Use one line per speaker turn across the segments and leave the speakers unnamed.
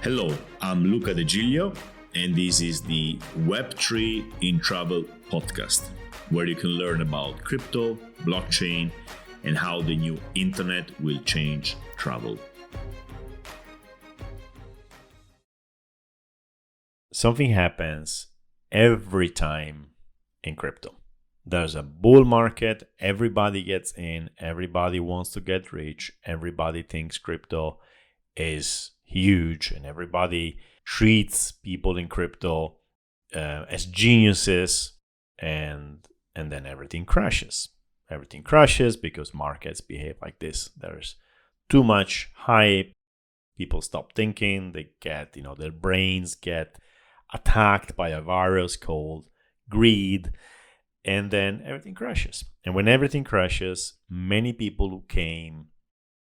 Hello, I'm Luca De Giglio, and this is the Web3 in Travel podcast, where you can learn about crypto, blockchain, and how the new internet will change travel.
Something happens every time in crypto. There's a bull market, everybody gets in, everybody wants to get rich, everybody thinks crypto is huge, and everybody treats people in crypto as geniuses, and then everything crashes. Everything crashes because markets behave like this. There's too much hype. People stop thinking. They get, their brains get attacked by a virus called greed, and then everything crashes. And when everything crashes, many people who came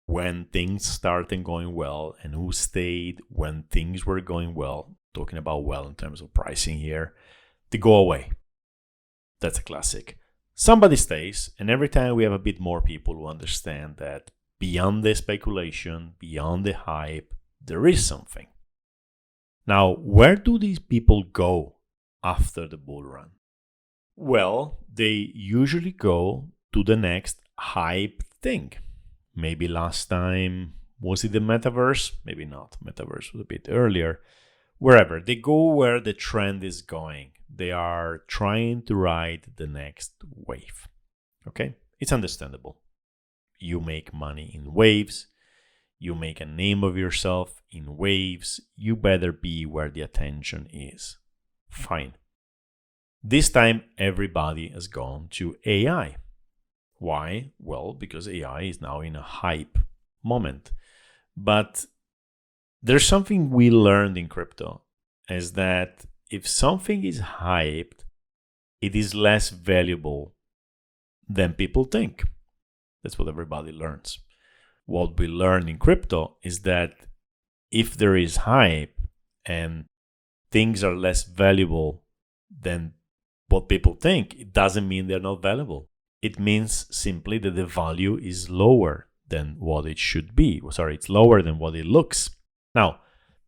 when things started going well and who stayed when things were going well, talking about well in terms of pricing here, they go away. That's a classic. Somebody stays, and every time we have a bit more people who understand that beyond the speculation, beyond the hype, there is something. Now, where do these people go after the bull run? Well, they usually go to the next hype thing. Maybe last time, was it the metaverse? Maybe not. Metaverse was a bit earlier. Wherever. They go where the trend is going. They are trying to ride the next wave. Okay? It's understandable. You make money in waves. You make a name of yourself in waves. You better be where the attention is. Fine. This time, everybody has gone to AI. Why? Well, because AI is now in a hype moment. But there's something we learned in crypto, is that if something is hyped, it is less valuable than people think. That's what everybody learns. What we learn in crypto is that if there is hype and things are less valuable than what people think, it doesn't mean they're not valuable. It means simply that the value is lower than what it should be. It's lower than what it looks. Now,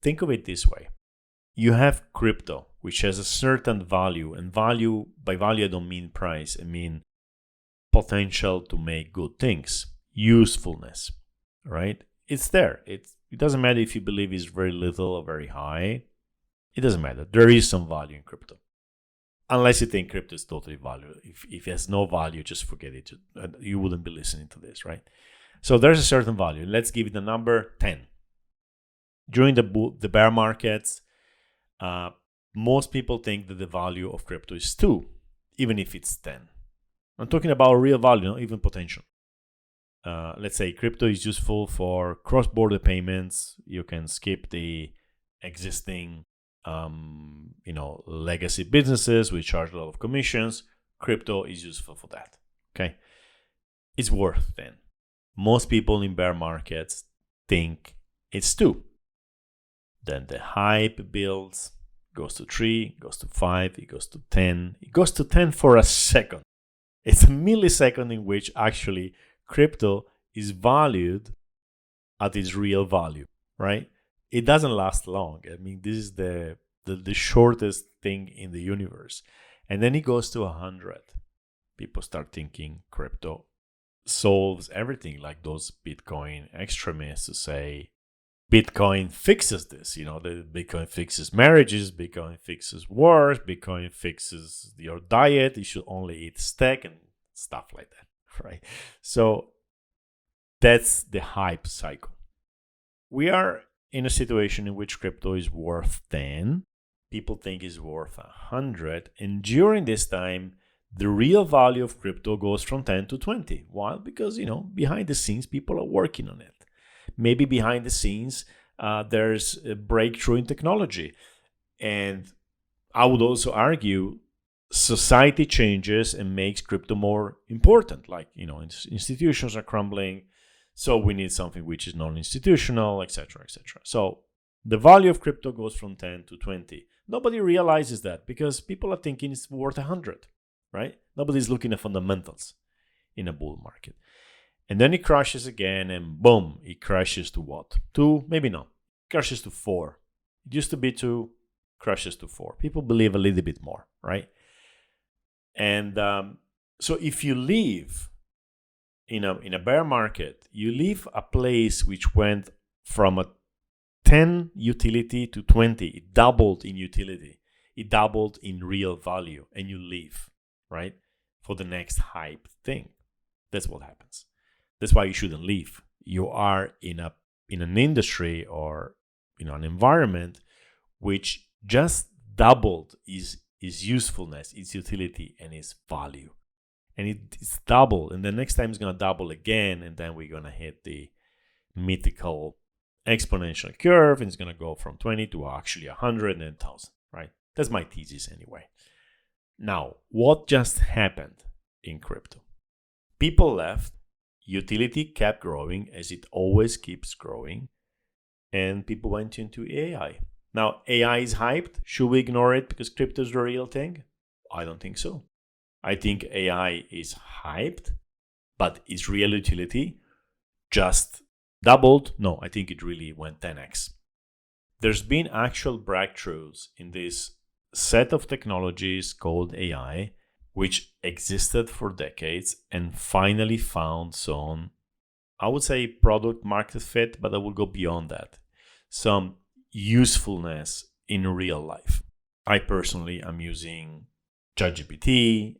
think of it this way. You have crypto, which has a certain value, and value, by value I don't mean price, I mean potential to make good things, usefulness, right? It's there. It doesn't matter if you believe it's very little or very high. It doesn't matter. There is some value in crypto. Unless you think crypto is totally valuable. If it has no value, just forget it. You wouldn't be listening to this, right? So there's a certain value. Let's give it the number 10. During the bear markets, most people think that the value of crypto is 2, even if it's 10. I'm talking about real value, not even potential. Let's say crypto is useful for cross-border payments. You can skip the existing legacy businesses which charge a lot of commissions. Crypto is useful for that. Okay, it's worth 10. Most people in bear markets think it's 2. Then the hype builds, goes to 3, goes to 5, it goes to 10. It goes to 10 for a second. It's a millisecond in which actually crypto is valued at its real value, right? It doesn't last long. I mean, this is the shortest thing in the universe. And then it goes to 100. People start thinking crypto solves everything, like those Bitcoin extremists who say Bitcoin fixes this. The Bitcoin fixes marriages, Bitcoin fixes wars, Bitcoin fixes your diet. You should only eat steak and stuff like that, right? So that's the hype cycle. We are in a situation in which crypto is worth 10, people think it's worth 100, and during this time, the real value of crypto goes from 10 to 20. Why? Because, behind the scenes, people are working on it. Maybe behind the scenes, there's a breakthrough in technology. And I would also argue society changes and makes crypto more important. Like, institutions are crumbling. So we need something which is non-institutional, etc., etc. So the value of crypto goes from 10 to 20. Nobody realizes that because people are thinking it's worth 100, right? Nobody's looking at fundamentals in a bull market. And then it crashes again and boom, it crashes to what? 2, maybe not. It crashes to 4. It used to be 2, crashes to 4. People believe a little bit more, right? And so if you live in a bear market, you leave a place which went from a 10 utility to 20. It doubled in utility. It doubled in real value, and you leave, right, for the next hype thing. That's what happens. That's why you shouldn't leave. You are in an industry or an environment which just doubled its usefulness, its utility, and its value. And it's double, and the next time it's going to double again, and then we're going to hit the mythical exponential curve, and it's going to go from 20 to actually 100 and then 1,000, right? That's my thesis anyway. Now, what just happened in crypto? People left, utility kept growing as it always keeps growing, and people went into AI. Now, AI is hyped. Should we ignore it because crypto is the real thing? I don't think so. I think AI is hyped, but its real utility just doubled. No, I think it really went 10x. There's been actual breakthroughs in this set of technologies called AI, which existed for decades and finally found some, I would say, product market fit, but I will go beyond that. Some usefulness in real life. I personally am using ChatGPT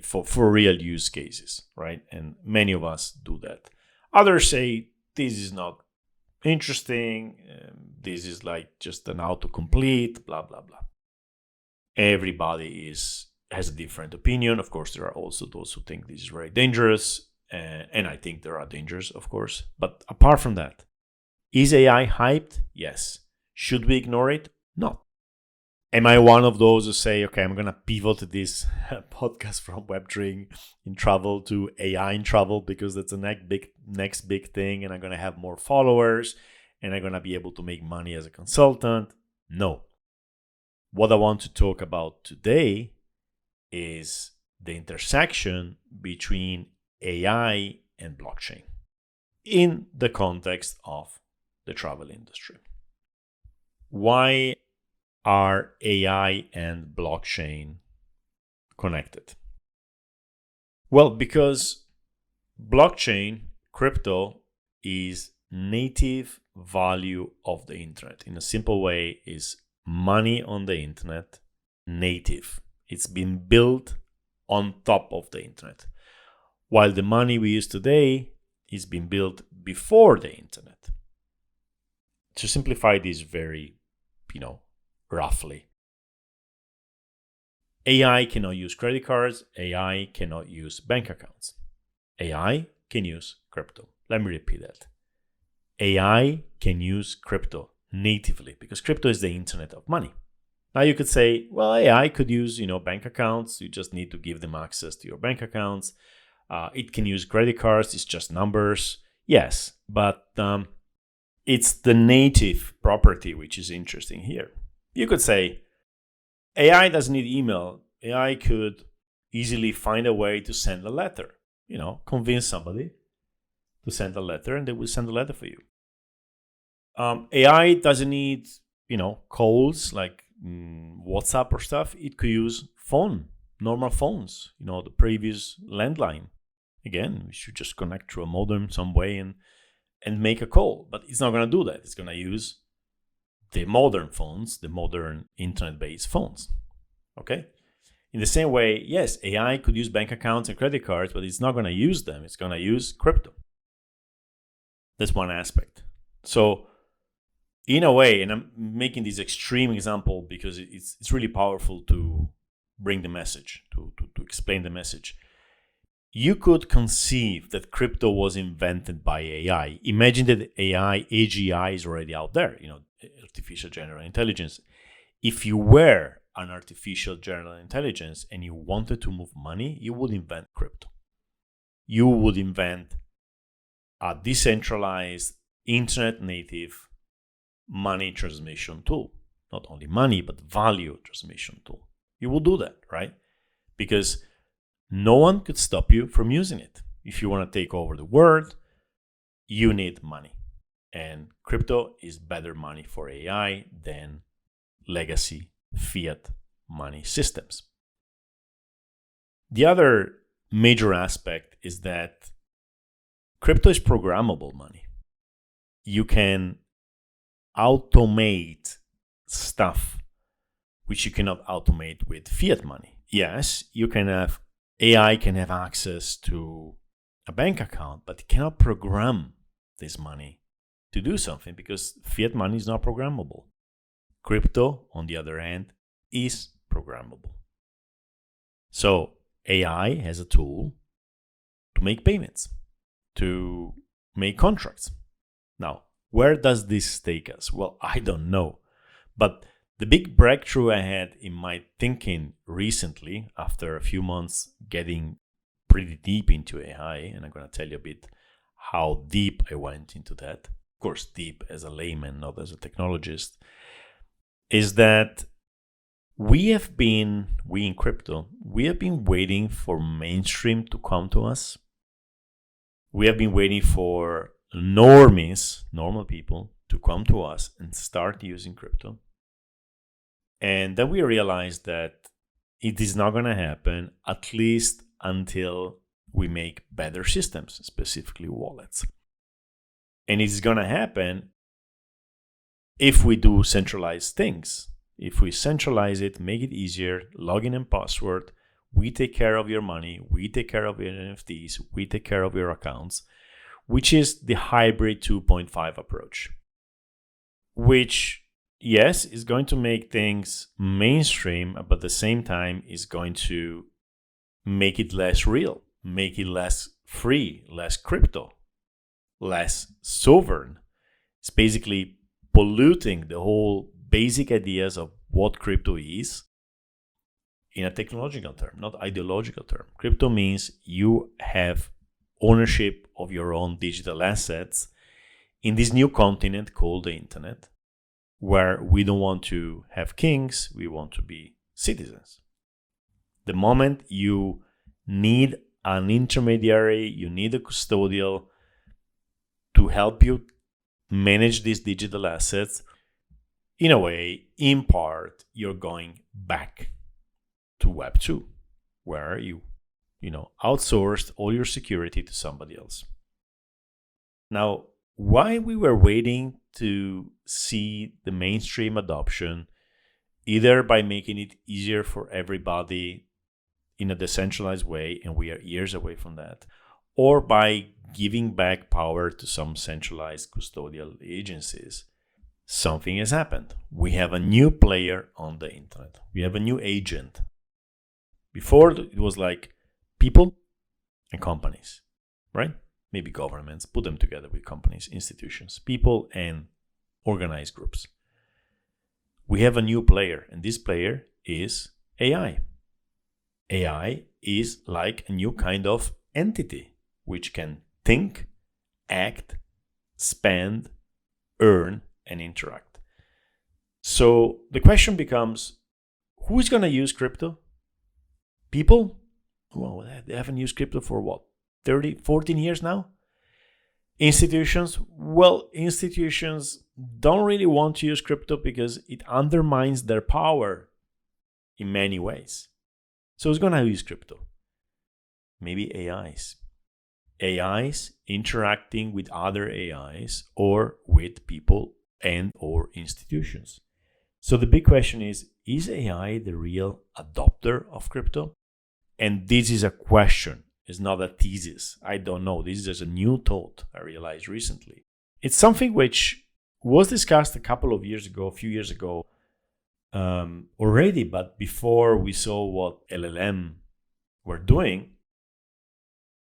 for real use cases, right? And many of us do that. Others say this is not interesting. This is like just an autocomplete, blah, blah, blah. Everybody has a different opinion. Of course, there are also those who think this is very dangerous. And I think there are dangers, of course. But apart from that, is AI hyped? Yes. Should we ignore it? No. Am I one of those who say, okay, I'm going to pivot this podcast from Web3 in travel to AI in travel because that's the next big thing and I'm going to have more followers and I'm going to be able to make money as a consultant? No. What I want to talk about today is the intersection between AI and blockchain in the context of the travel industry. Why are AI and blockchain connected? Well, because blockchain, crypto, is native value of the internet. In a simple way, is money on the internet, native. It's been built on top of the internet. While the money we use today is being built before the internet. To simplify this very, roughly. AI cannot use credit cards. AI cannot use bank accounts. AI can use crypto. Let me repeat that. AI can use crypto natively because crypto is the internet of money. Now you could say, well, AI could use, bank accounts. You just need to give them access to your bank accounts. It can use credit cards. It's just numbers. Yes, but it's the native property which is interesting here. You could say AI doesn't need email. AI could easily find a way to send a letter, convince somebody to send a letter and they will send a letter for you. AI doesn't need, calls like WhatsApp or stuff. It could use normal phones, the previous landline. Again, we should just connect to a modem some way and make a call. But it's not going to do that. It's going to use the modern phones, the modern internet-based phones. Okay? In the same way, yes, AI could use bank accounts and credit cards, but it's not going to use them. It's going to use crypto. That's one aspect. So, in a way, and I'm making this extreme example because it's really powerful to bring the message, to explain the message. You could conceive that crypto was invented by AI. Imagine that AGI is already out there, artificial general intelligence. If you were an artificial general intelligence and you wanted to move money, you would invent crypto. You would invent a decentralized, internet native money transmission tool. Not only money, but value transmission tool. You will do that, right? Because no one could stop you from using it. If you want to take over the world, you need money. And crypto is better money for AI than legacy fiat money systems. The other major aspect is that crypto is programmable money. You can automate stuff which you cannot automate with fiat money. Yes, you can have AI can have access to a bank account, but it cannot program this money to do something because fiat money is not programmable. Crypto, on the other hand, is programmable. So AI has a tool to make payments, to make contracts. Now, where does this take us? Well, I don't know. But the big breakthrough I had in my thinking recently, after a few months getting pretty deep into AI, and I'm going to tell you a bit how deep I went into that, of course, deep as a layman, not as a technologist, is that we in crypto, we have been waiting for mainstream to come to us. We have been waiting for normies, normal people, to come to us and start using crypto. And then we realized that it is not going to happen, at least until we make better systems, specifically wallets. And it's going to happen if we do centralized things. If we centralize it, make it easier, login and password, we take care of your money, we take care of your NFTs, we take care of your accounts, which is the hybrid 2.5 approach, which, yes, is going to make things mainstream, but at the same time is going to make it less real, make it less free, less crypto, less sovereign. It's basically polluting the whole basic ideas of what crypto is in a technological term, not ideological term. Crypto means you have ownership of your own digital assets in this new continent called the internet, where we don't want to have kings, we want to be citizens. The moment you need an intermediary, you need a custodial to help you manage these digital assets, in a way, in part, you're going back to Web 2, where you outsourced all your security to somebody else. Now, why we were waiting to see the mainstream adoption, either by making it easier for everybody in a decentralized way, and we are years away from that, or by giving back power to some centralized custodial agencies, something has happened. We have a new player on the internet. We have a new agent. Before, it was like people and companies, right? Maybe governments, put them together with companies, institutions, people and organized groups. We have a new player, and this player is AI. AI is like a new kind of entity which can think, act, spend, earn, and interact. So the question becomes, who is going to use crypto? People? Well, they haven't used crypto for what, 14 years now? Institutions? Well, institutions don't really want to use crypto because it undermines their power in many ways. So who's going to use crypto? Maybe AIs. AIs interacting with other AIs or with people and or institutions. So the big question is AI the real adopter of crypto? And this is a question. It's not a thesis. I don't know. This is just a new thought I realized recently. It's something which was discussed a few years ago already, but before we saw what LLM were doing,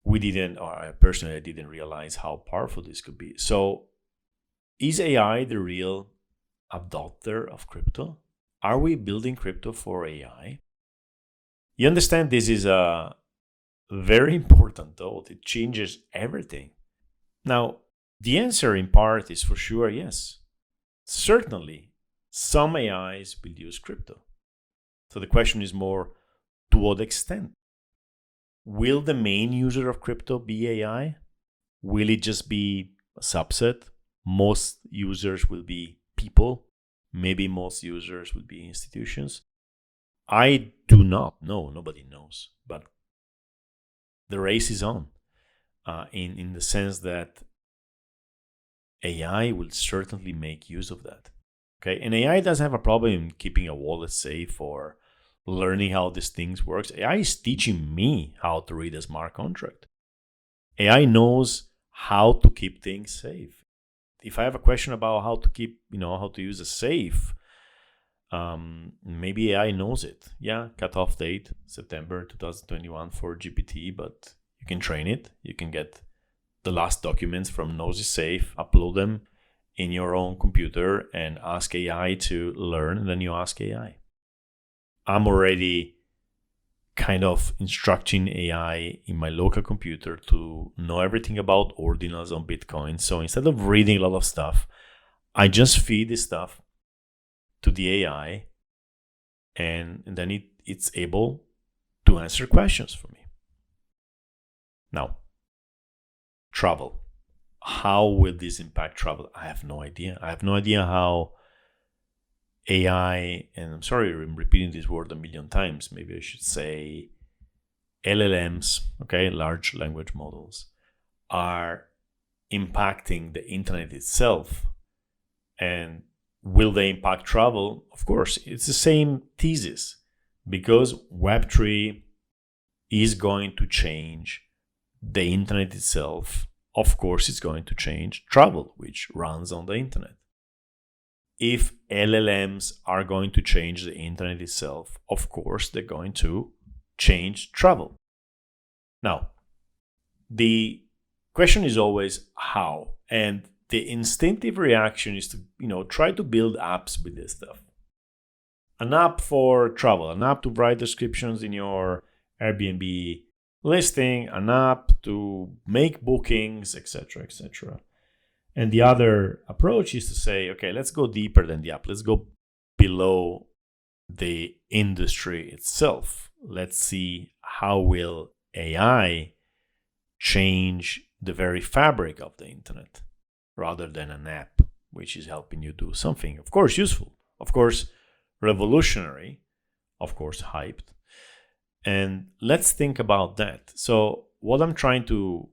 I personally didn't realize how powerful this could be. So is AI the real adopter of crypto? Are we building crypto for AI? You understand this is a very important thought. It changes everything. Now, the answer in part is for sure yes. Certainly, some AIs will use crypto. So the question is more, to what extent? Will the main user of crypto be AI? Will it just be a subset? most users will be people. Maybe most users will be institutions. I do not know. Nobody knows. But the race is on in the sense that AI will certainly make use of that. Okay, and AI doesn't have a problem in keeping a wallet safe or learning how these things works. AI is teaching me how to read a smart contract. AI knows how to keep things safe. If I have a question about how to keep, how to use a safe, maybe AI knows it. Yeah, cutoff date September 2021 for GPT, but you can train it. You can get the last documents from Nosy Safe, upload them in your own computer and ask AI to learn, and then you ask AI. I'm already kind of instructing AI in my local computer to know everything about ordinals on Bitcoin. So instead of reading a lot of stuff, I just feed this stuff to the AI, and then it's able to answer questions for me. Now, travel. How will this impact travel? I have no idea. I have no idea how AI, and I'm sorry I'm repeating this word a million times, maybe I should say LLMs, okay, large language models, are impacting the internet itself. And will they impact travel? Of course, it's the same thesis, because Web3 is going to change the internet itself. Of course, it's going to change travel, which runs on the internet. If LLMs are going to change the internet itself, of course, they're going to change travel. Now, the question is always how. And the instinctive reaction is to, try to build apps with this stuff. An app for travel, an app to write descriptions in your Airbnb listing, an app to make bookings, etc., etc. And the other approach is to say, okay, let's go deeper than the app. Let's go below the industry itself. Let's see how will AI change the very fabric of the internet rather than an app which is helping you do something, of course, useful, of course, revolutionary, of course, hyped. And let's think about that. So what I'm trying to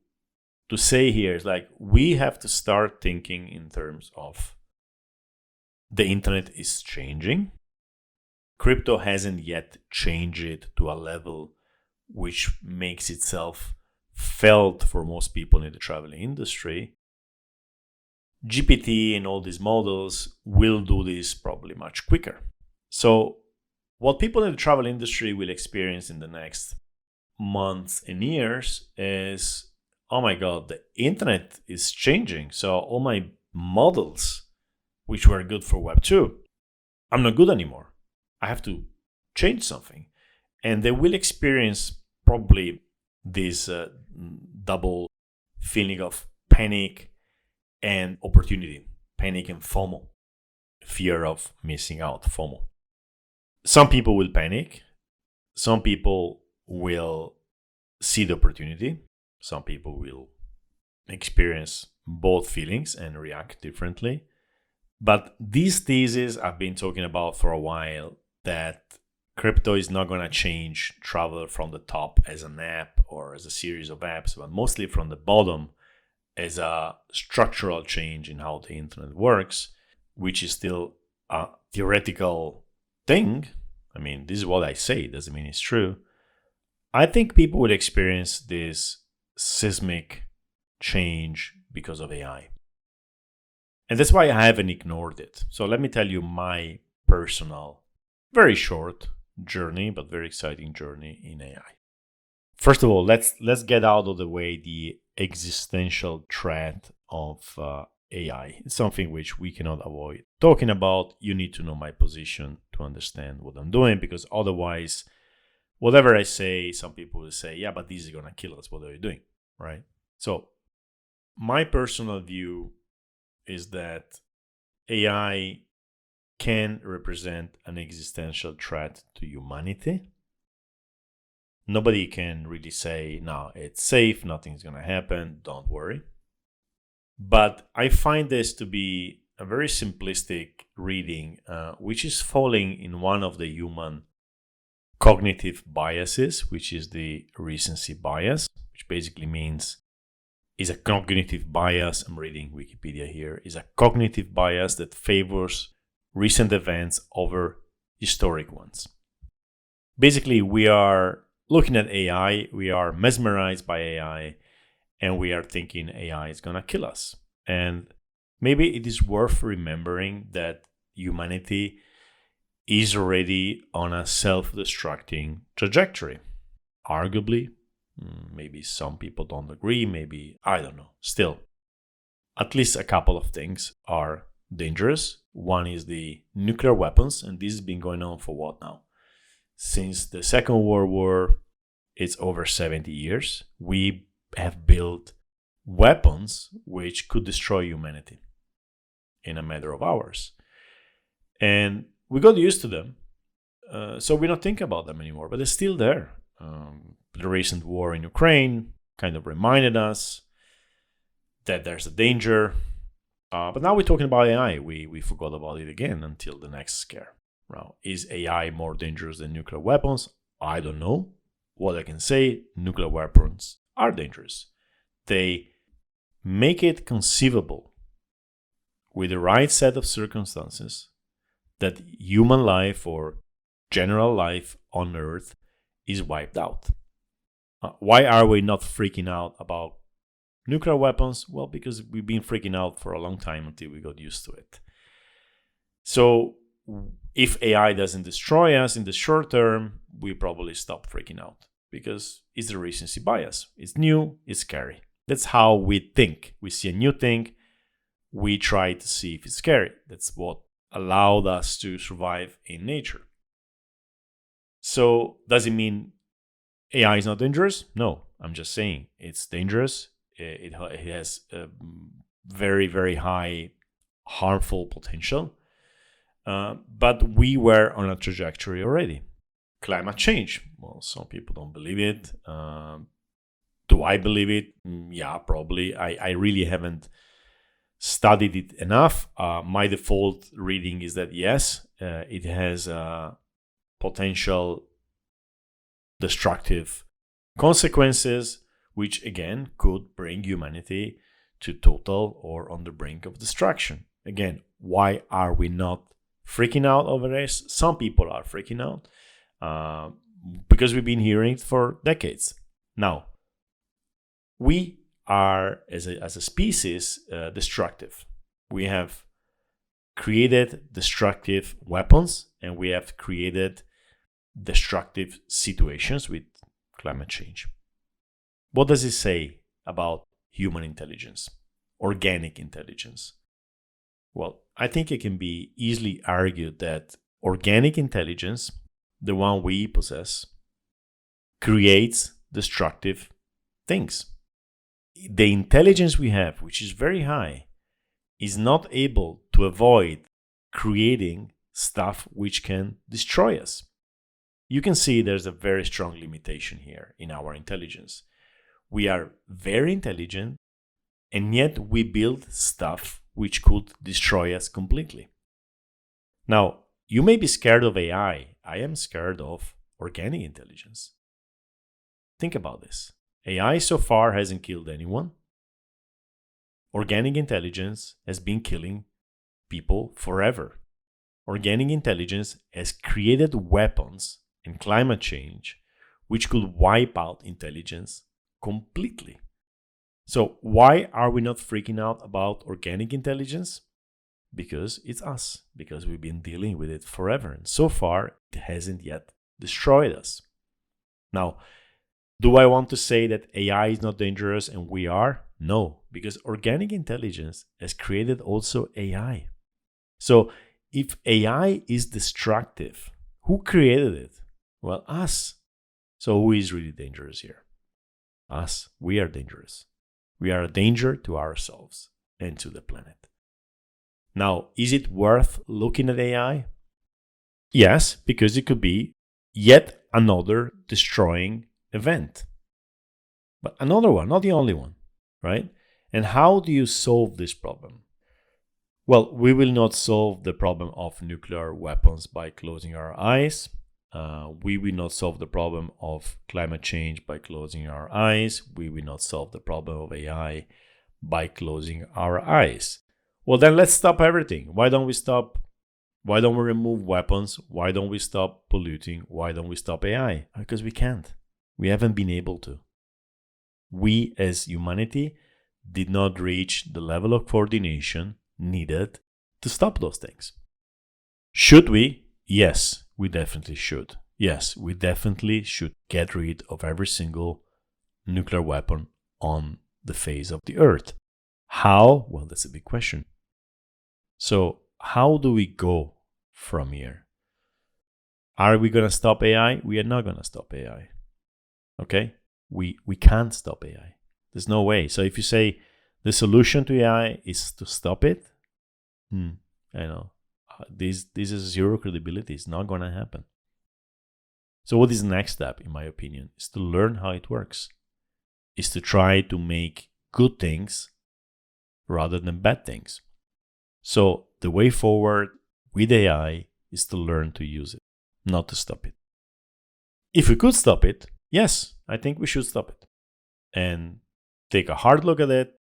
say here is, like, we have to start thinking in terms of the internet is changing. Crypto hasn't yet changed it to a level which makes itself felt for most people in the travel industry. GPT and all these models will do this probably much quicker. So what people in the travel industry will experience in the next months and years is, oh my God, the internet is changing. So all my models, which were good for Web 2, I'm not good anymore. I have to change something. And they will experience probably this double feeling of panic and opportunity, panic and FOMO, fear of missing out, FOMO. Some people will panic. Some people will see the opportunity. Some people will experience both feelings and react differently. But these theses I've been talking about for a while, that crypto is not going to change travel from the top as an app or as a series of apps, but mostly from the bottom as a structural change in how the internet works, which is still a theoretical thing. I mean, this is what I say, it doesn't mean it's true. I think people will experience this seismic change because of AI. And that's why I haven't ignored it. So let me tell you my personal, very short journey, but very exciting journey in AI. First of all, let's get out of the way the existential threat of AI. It's something which we cannot avoid talking about. You need to know my position to understand what I'm doing, because otherwise, whatever I say, some people will say, yeah, but this is going to kill us. What are you doing? Right? So my personal view is that AI can represent an existential threat to humanity. Nobody can really say, no, it's safe, nothing's going to happen, don't worry. But I find this to be a very simplistic reading, which is falling in one of the human cognitive biases, which is the recency bias, which basically means is a cognitive bias. I'm reading Wikipedia here. Is a cognitive bias that favors recent events over historic ones. Basically, we are looking at AI, we are mesmerized by AI, and we are thinking AI is going to kill us. And maybe it is worth remembering that humanity is already on a self-destructing trajectory. Arguably, maybe some people don't agree, maybe, I don't know. Still, at least a couple of things are dangerous. One is the nuclear weapons, and this has been going on for what now? Since the Second World War, it's over 70 years. We have built weapons which could destroy humanity in a matter of hours. And we got used to them, so we don't think about them anymore, but they're still there. The recent war in Ukraine kind of reminded us that there's a danger. But now we're talking about AI. We forgot about it again until the next scare. Now, is AI more dangerous than nuclear weapons? I don't know. What I can say, nuclear weapons are dangerous. They make it conceivable with the right set of circumstances that human life or general life on Earth is wiped out. Why are we not freaking out about nuclear weapons? Well, because we've been freaking out for a long time until we got used to it. So if AI doesn't destroy us in the short term, we probably stop freaking out because it's the recency bias. It's new, it's scary. That's how we think. We see a new thing, we try to see if it's scary. That's what allowed us to survive in nature. So does it mean AI is not dangerous? No, I'm just saying it's dangerous. It has a very, very high harmful potential. But we were on a trajectory already. Climate change. Well, some people don't believe it. Do I believe it? Yeah, probably. I really haven't studied it enough. My default reading is that yes, it has potential destructive consequences, which again could bring humanity to total or on the brink of destruction. Again, why are we not freaking out over this? Some people are freaking out because we've been hearing it for decades. Now, we are, as a species, destructive. We have created destructive weapons and we have created destructive situations with climate change. What does it say about human intelligence, organic intelligence? Well, I think it can be easily argued that organic intelligence, the one we possess, creates destructive things. The intelligence we have, which is very high, is not able to avoid creating stuff which can destroy us. You can see there's a very strong limitation here in our intelligence. We are very intelligent, and yet we build stuff which could destroy us completely. Now, you may be scared of AI. I am scared of organic intelligence. Think about this. AI so far hasn't killed anyone. Organic intelligence has been killing people forever. Organic intelligence has created weapons and climate change which could wipe out intelligence completely. So why are we not freaking out about organic intelligence? Because it's us, because we've been dealing with it forever. And so far, it hasn't yet destroyed us. Now, do I want to say that AI is not dangerous and we are? No, because organic intelligence has created also AI. So if AI is destructive, who created it? Well, us. So who is really dangerous here? Us. We are dangerous. We are a danger to ourselves and to the planet. Now, is it worth looking at AI? Yes, because it could be yet another destroying event. But another one, not the only one, right? And how do you solve this problem? Well, we will not solve the problem of nuclear weapons by closing our eyes. We will not solve the problem of climate change by closing our eyes. We will not solve the problem of AI by closing our eyes. Well, then let's stop everything. Why don't we stop? Why don't we remove weapons? Why don't we stop polluting? Why don't we stop AI? Because we can't. We haven't been able to. We as humanity did not reach the level of coordination needed to stop those things. Should we? Yes, we definitely should. Yes, we definitely should get rid of every single nuclear weapon on the face of the earth. How? Well, that's a big question. So, how do we go from here? Are we going to stop AI? We are not going to stop AI. Okay? We can't stop AI. There's no way. So if you say the solution to AI is to stop it, I know. This is zero credibility. It's not going to happen. So what is the next step, in my opinion, is to learn how it works. Is to try to make good things rather than bad things. So the way forward with AI is to learn to use it, not to stop it. If we could stop it, yes, I think we should stop it and take a hard look at it.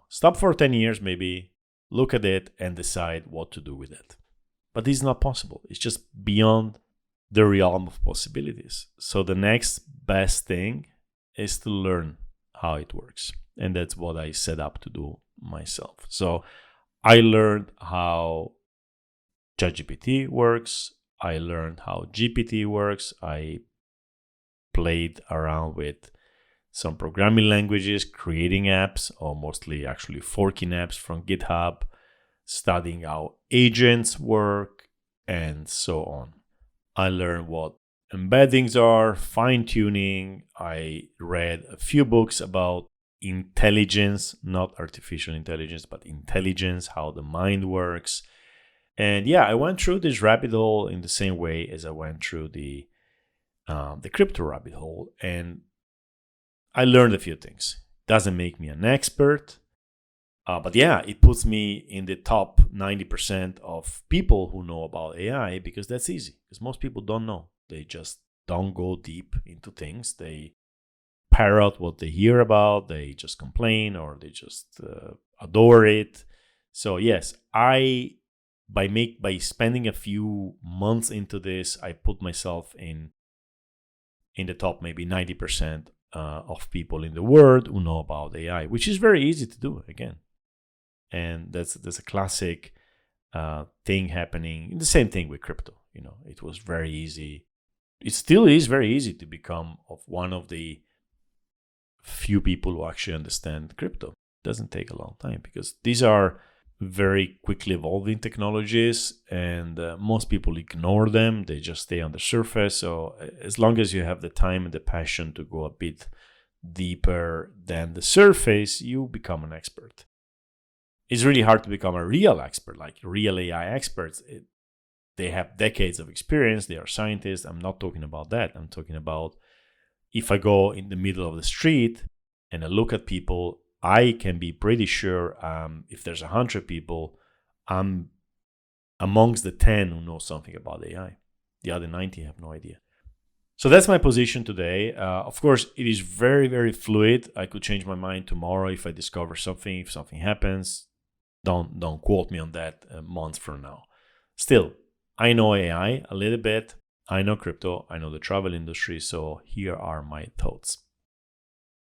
Stop for 10 years maybe, look at it and decide what to do with it. But this is not possible. It's just beyond the realm of possibilities. So the next best thing is to learn how it works. And that's what I set up to do myself. So I learned how ChatGPT works. I learned how GPT works. I played around with some programming languages, creating apps, or mostly actually forking apps from GitHub, studying how agents work, and so on. I learned what embeddings are, fine-tuning. I read a few books about intelligence, not artificial intelligence, but intelligence, how the mind works. And yeah, I went through this rabbit hole in the same way as I went through the crypto rabbit hole, and I learned a few things. Doesn't make me an expert, but yeah, it puts me in the top 90% of people who know about AI, because that's easy. Because most people don't know. They just don't go deep into things. They parrot what they hear about. They just complain, or they just adore it. So yes, by spending a few months into this, I put myself in the top maybe 90% of people in the world who know about AI, which is very easy to do again. And that's a classic thing happening. The same thing with crypto. It was very easy. It still is very easy to become one of the few people who actually understand crypto. It doesn't take a long time, because these are very quickly evolving technologies, and most people ignore them. They just stay on the surface. So as long as you have the time and the passion to go a bit deeper than the surface, you become an expert. It's really hard to become a real expert, like real AI experts. They have decades of experience. They are scientists. I'm not talking about that. I'm talking about, if I go in the middle of the street and I look at people, I can be pretty sure if there's 100 people, I'm amongst the 10 who know something about AI. The other 90 have no idea. So that's my position today. Of course, it is very, very fluid. I could change my mind tomorrow if I discover something, if something happens. Don't quote me on that a month from now. Still, I know AI a little bit. I know crypto. I know the travel industry. So here are my thoughts.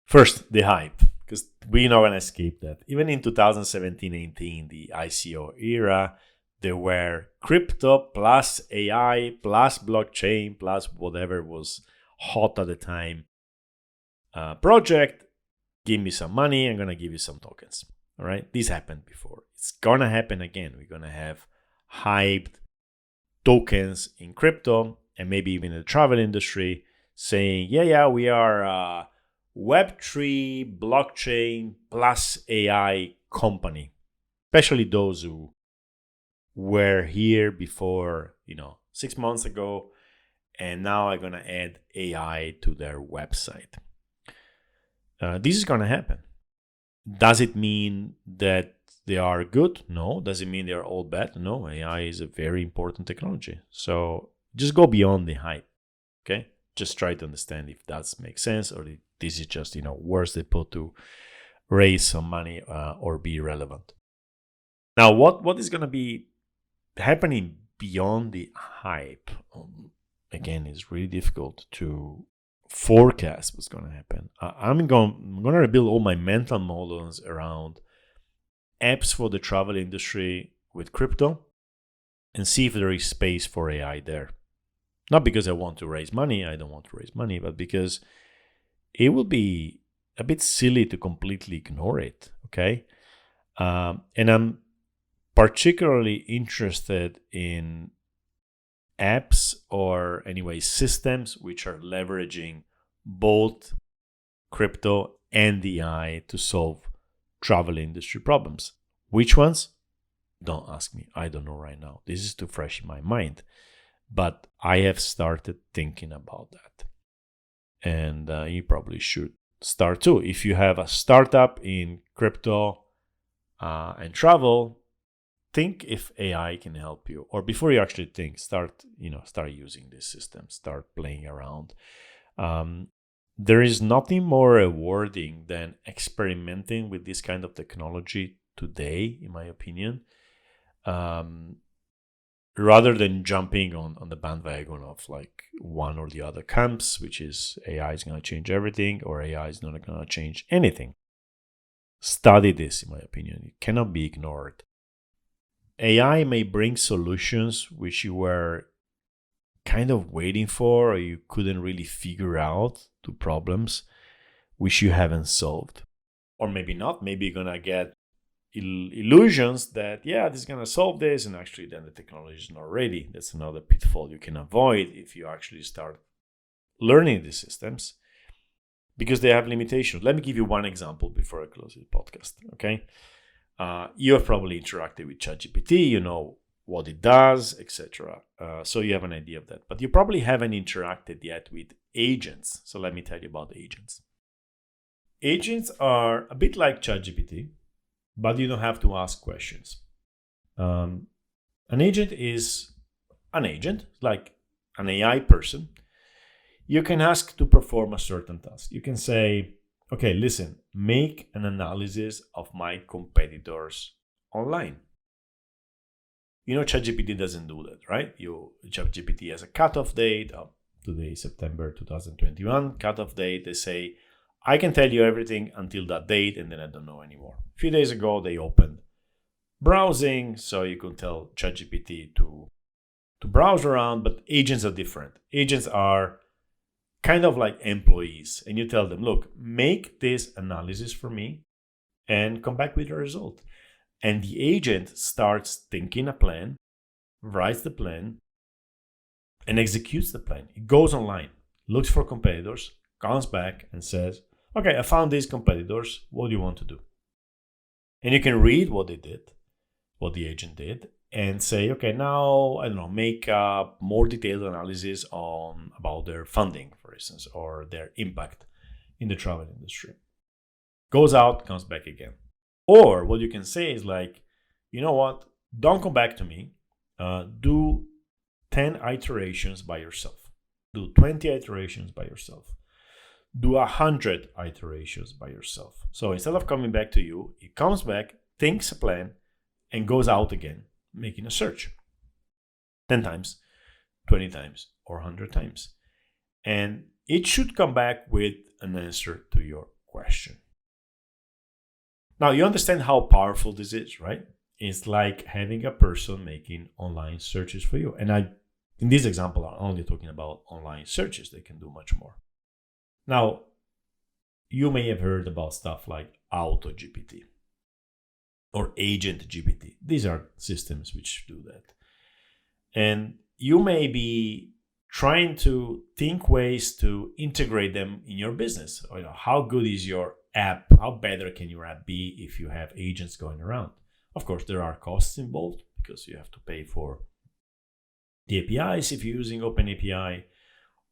First, the hype, because we're not going to escape that. Even in 2017-18, the ICO era, there were crypto plus AI plus blockchain plus whatever was hot at the time. Project, give me some money, I'm going to give you some tokens. All right, this happened before. It's going to happen again. We're going to have hyped tokens in crypto, and maybe even in the travel industry, saying, yeah, we are Web3 blockchain plus AI company, especially those who were here before, 6 months ago, and now are going to add AI to their website. This is going to happen. Does it mean that they are good? No. Does it mean they are all bad? No. AI is a very important technology. So just go beyond the hype. Okay. Just try to understand if that makes sense, or if this is just, words they put to raise some money or be relevant. Now, what is going to be happening beyond the hype? Again, it's really difficult to forecast what's going to happen. I'm going to rebuild all my mental models around apps for the travel industry with crypto and see if there is space for AI there. Not because I want to raise money, I don't want to raise money, but because it will be a bit silly to completely ignore it, okay? And I'm particularly interested in apps, or anyway systems, which are leveraging both crypto and AI to solve travel industry problems. Which ones? Don't ask me. I don't know right now. This is too fresh in my mind. But I have started thinking about that. And you probably should start too. If you have a startup in crypto and travel, think if AI can help you. Or before you actually think, start using this system, start playing around. There is nothing more rewarding than experimenting with this kind of technology today, in my opinion, rather than jumping on the bandwagon of like one or the other camps, which is AI is going to change everything or AI is not going to change anything. Study this, in my opinion. It cannot be ignored. AI may bring solutions which you were kind of waiting for, or you couldn't really figure out, to problems which you haven't solved. Or maybe not. Maybe you're going to get illusions that, this is going to solve this, and actually then the technology is not ready. That's another pitfall you can avoid if you actually start learning these systems, because they have limitations. Let me give you one example before I close the podcast, okay? You have probably interacted with ChatGPT, you know what it does, etc. So you have an idea of that. But you probably haven't interacted yet with agents. So let me tell you about agents. Agents are a bit like ChatGPT, but you don't have to ask questions. An agent is an agent, like an AI person. You can ask to perform a certain task. You can say, okay, listen, make an analysis of my competitors online. You know, ChatGPT doesn't do that, right? ChatGPT has a cutoff date. Today, September 2021, cutoff date. They say, I can tell you everything until that date, and then I don't know anymore. A few days ago, they opened browsing, so you can tell ChatGPT to browse around, but agents are different. Agents are kind of like employees, and you tell them, look, make this analysis for me and come back with a result. And the agent starts thinking a plan, writes the plan, and executes the plan. It goes online, looks for competitors, comes back and says, okay, I found these competitors. What do you want to do? And you can read what they did, what the agent did, and say, okay, now, I don't know, make a more detailed analysis about their funding, for instance, or their impact in the travel industry. Goes out, comes back again. Or what you can say is like, you know what? Don't come back to me. Do 10 iterations by yourself. Do 20 iterations by yourself. Do 100 iterations by yourself. So instead of coming back to you, it comes back, thinks a plan, and goes out again, making a search 10 times, 20 times, or 100 times. And it should come back with an answer to your question. Now, you understand how powerful this is, right? It's like having a person making online searches for you. And in this example, I'm only talking about online searches. They can do much more. Now, you may have heard about stuff like AutoGPT or Agent GPT. These are systems which do that. And you may be trying to think ways to integrate them in your business. Or, how good is your app? How better can your app be if you have agents going around? Of course, there are costs involved because you have to pay for the APIs if you're using OpenAPI,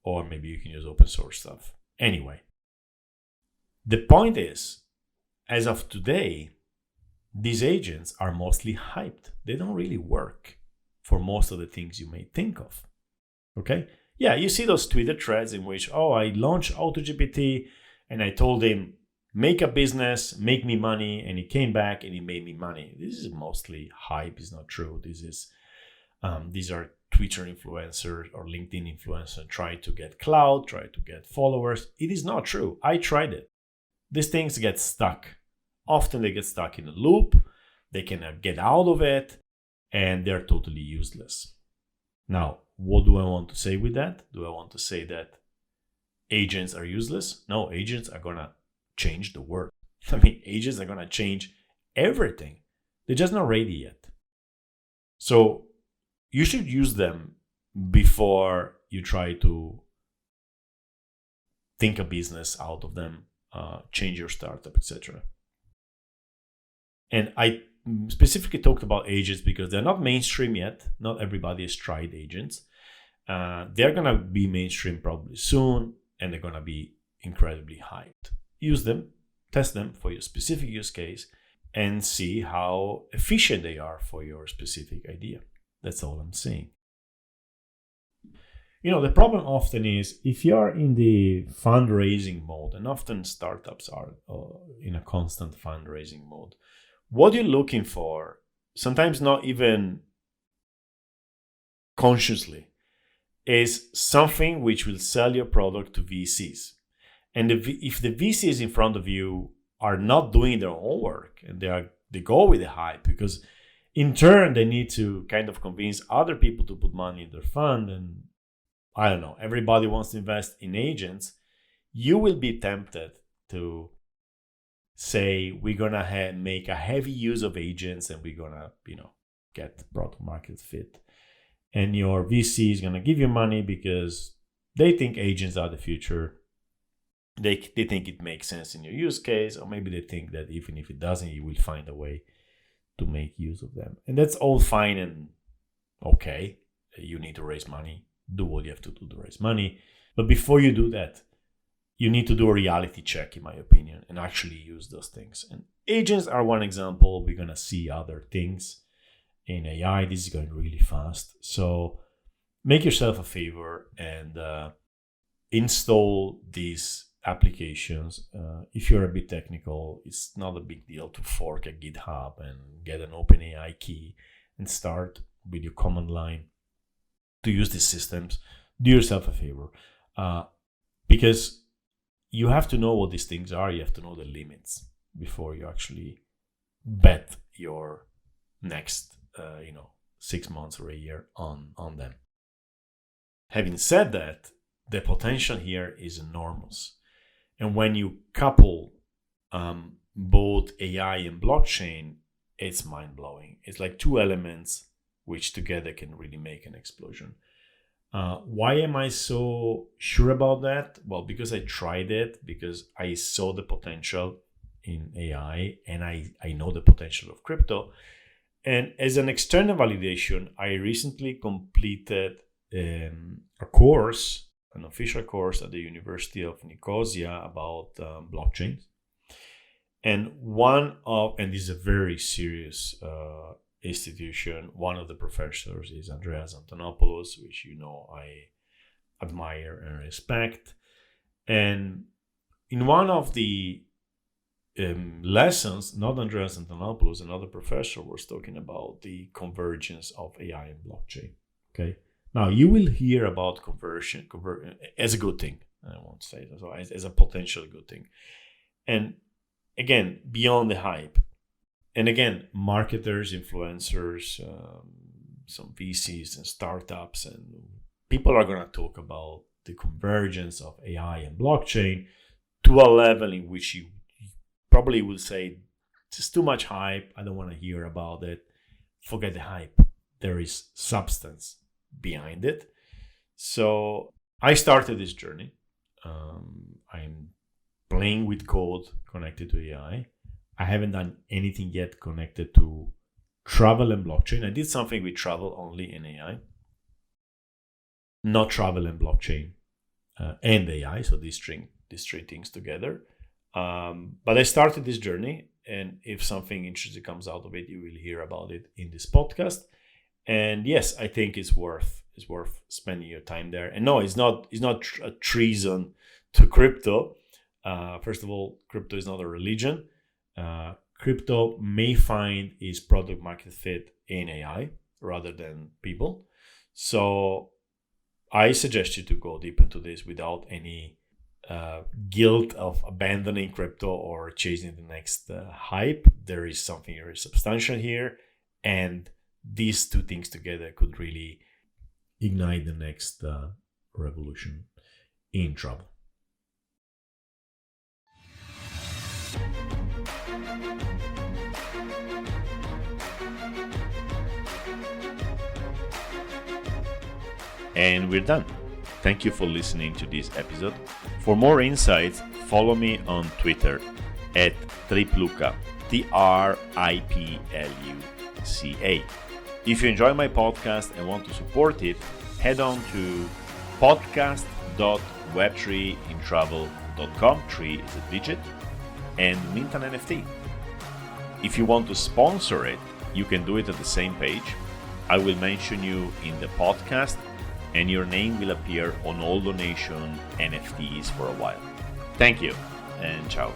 or maybe you can use open source stuff. Anyway, the point is, as of today, these agents are mostly hyped. They don't really work for most of the things you may think of. Okay? Yeah, you see those Twitter threads in which, I launched AutoGPT and I told him, make a business, make me money, and he came back and he made me money. This is mostly hype. It's not true. These are Twitter influencers or LinkedIn influencers trying to get clout, try to get followers. It is not true. I tried it. These things get stuck. Often they get stuck in a loop. They cannot get out of it, and they're totally useless. Now, what do I want to say with that? Do I want to say that agents are useless? No, agents are going to change the world. I mean, agents are going to change everything. They're just not ready yet. So you should use them before you try to think a business out of them, change your startup, etc. And I specifically talked about agents because they're not mainstream yet. Not everybody has tried agents. They're going to be mainstream probably soon, and they're going to be incredibly hyped. Use them, test them for your specific use case, and see how efficient they are for your specific idea. That's all I'm saying. The problem often is if you're in the fundraising mode, and often startups are in a constant fundraising mode, what you're looking for, sometimes not even consciously, is something which will sell your product to VCs. And if the VCs in front of you are not doing their own work and they go with the hype, because in turn they need to kind of convince other people to put money in their fund, and I don't know, everybody wants to invest in agents, you will be tempted to say, we're gonna make a heavy use of agents and we're gonna, get product market fit. And your VC is gonna give you money because they think agents are the future. They think it makes sense in your use case, or maybe they think that even if it doesn't, you will find a way to make use of them. And that's all fine and okay. You need to raise money. Do what you have to do to raise money. But before you do that, you need to do a reality check, in my opinion, and actually use those things. And agents are one example. We're going to see other things in AI. This is going really fast. So make yourself a favor and install these applications. If you're a bit technical, it's not a big deal to fork a GitHub and get an OpenAI key and start with your command line to use these systems. Do yourself a favor, because you have to know what these things are. You have to know the limits before you actually bet your next 6 months or a year on them. Having said that, the potential here is enormous. And when you couple both AI and blockchain, it's mind-blowing. It's like two elements which together can really make an explosion. Why am I so sure about that? Well, because I tried it, because I saw the potential in AI, and I know the potential of crypto. And as an external validation, I recently completed a course, an official course at the University of Nicosia about blockchain. And this is a very serious institution. One of the professors is Andreas Antonopoulos, which I admire and respect. And in one of the lessons, not Andreas Antonopoulos, another professor was talking about the convergence of AI and blockchain. Okay, now you will hear about conversion as a good thing. I won't say that, so as a potential good thing. And again, beyond the hype. And again, marketers, influencers, some VCs and startups, and people are going to talk about the convergence of AI and blockchain to a level in which you probably will say, it's too much hype. I don't want to hear about it. Forget the hype. There is substance behind it. So I started this journey. I'm playing with code connected to AI. I haven't done anything yet connected to travel and blockchain. I did something with travel only in AI, not travel and blockchain and AI. So these three things together. But I started this journey, and if something interesting comes out of it, you will hear about it in this podcast. And yes, I think it's worth spending your time there. And no, it's not a treason to crypto. First of all, crypto is not a religion. Crypto may find its product market fit in AI rather than people. So I suggest you to go deep into this without any guilt of abandoning crypto or chasing the next hype. There is something very substantial here, and these two things together could really ignite the next revolution in travel. And we're done. Thank you for listening to this episode. For more insights, follow me on Twitter at Tripluca, TRIPLUCA. If you enjoy my podcast and want to support it, head on to podcast.web3intravel.com, 3 is a digit, and mint an NFT. If you want to sponsor it, you can do it at the same page. I will mention you in the podcast, and your name will appear on all donation NFTs for a while. Thank you, and ciao.